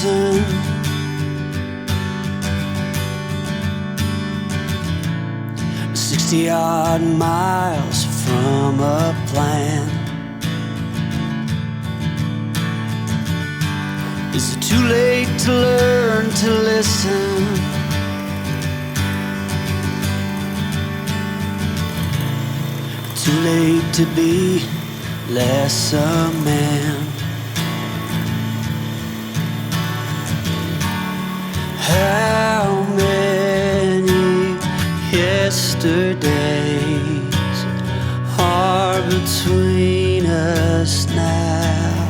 Dixon. 60-odd miles from a plan. Is it too late to learn to listen? Too late to be less a man? How many yesterdays are between us now?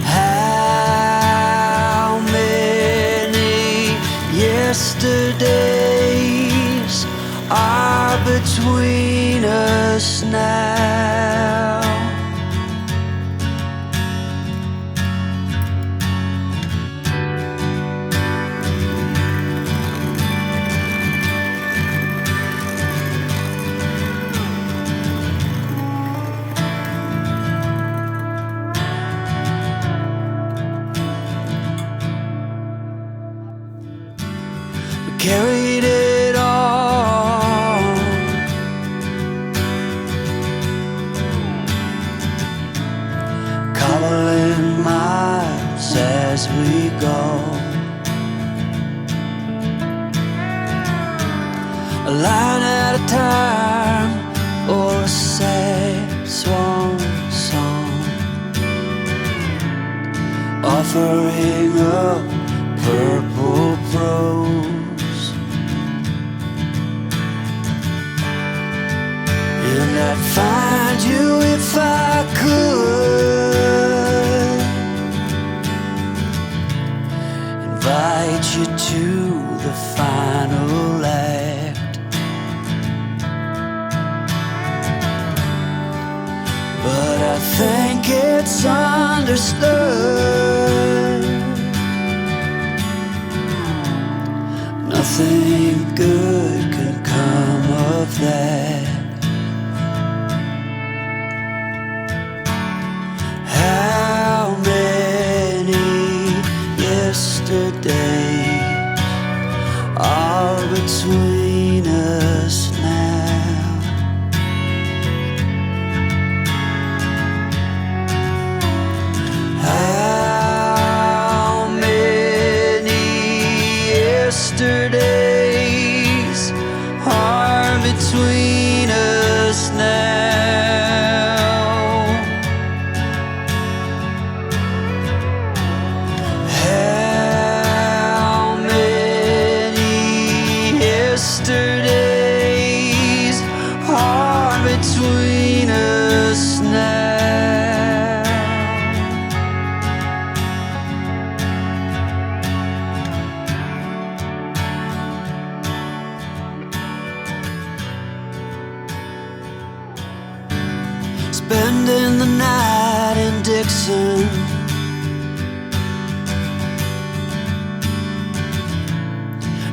How many yesterdays are between us now? Carried it on, cobbling miles as we go, a line at a time, or a sad swan song, offering up purple prose. And I'd find you if I could, invite you to the final act. But I think it's understood nothing good can come of that. How many yesterdays are between us now? How many yesterdays are between us now? Yesterdays are between us now. Spending the night in Dixon,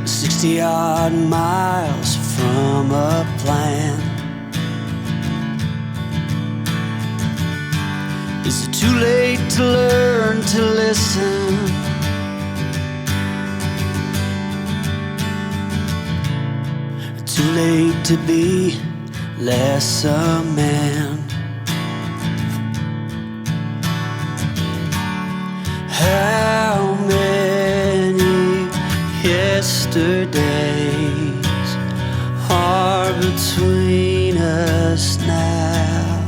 60-odd miles from a plan. Is it too late to learn to listen? Too late to be less a man? How many yesterdays are between us now?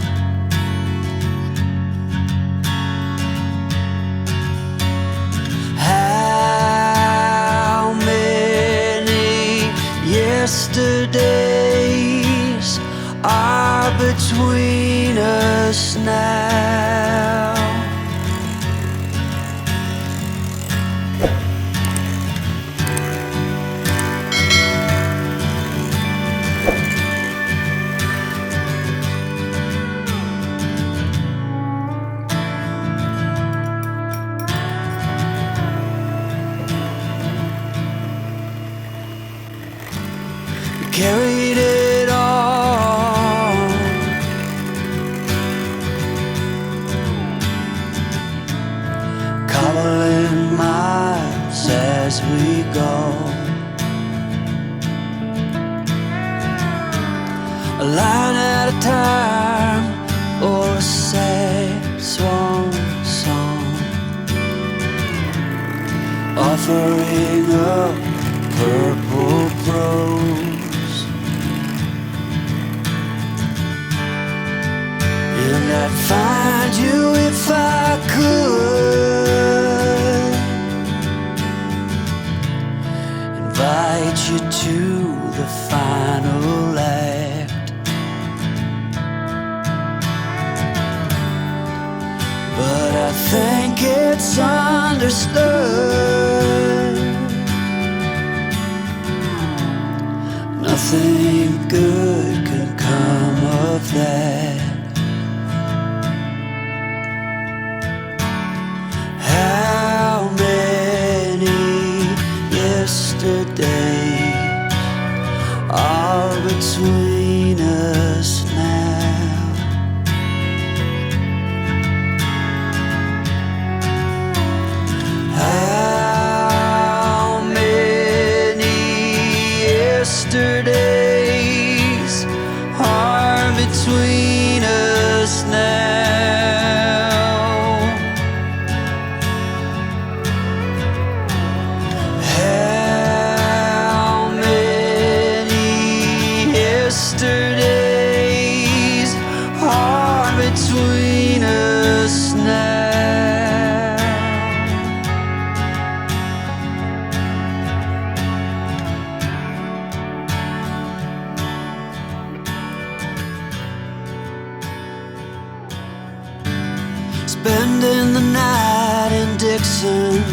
How many yesterdays are between us now? Carried it on, a line at a time, or a sad swan song, offering up purple prose. And I'd find you if I could, invite you to the final act. But I think it's understood nothing good can come of that. How many yesterdays are between us now? How many yesterdays are between us now? How many yesterdays are between us now? Spending the night in Dixon,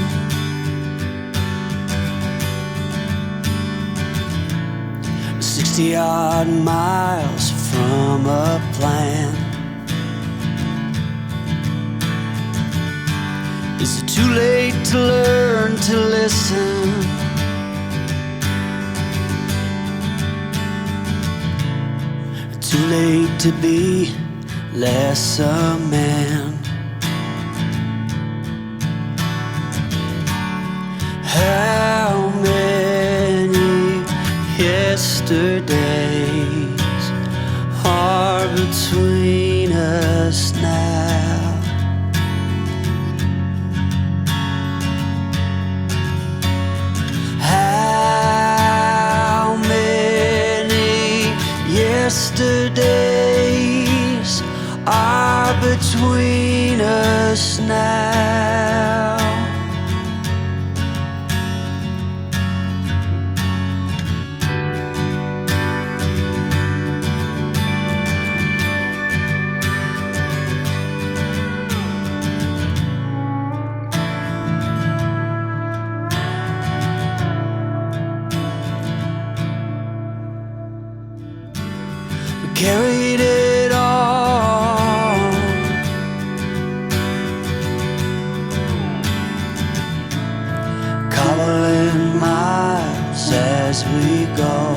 60-odd miles from a plan. Is it too late to learn to listen? Too late to be less a man? How many yesterdays are between us now? How many yesterdays are between us now? Carried it on, cobbling miles as we go,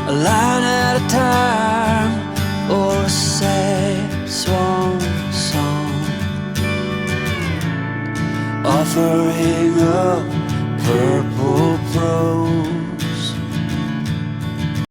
a line at a time, or a sad swan song, offering up purple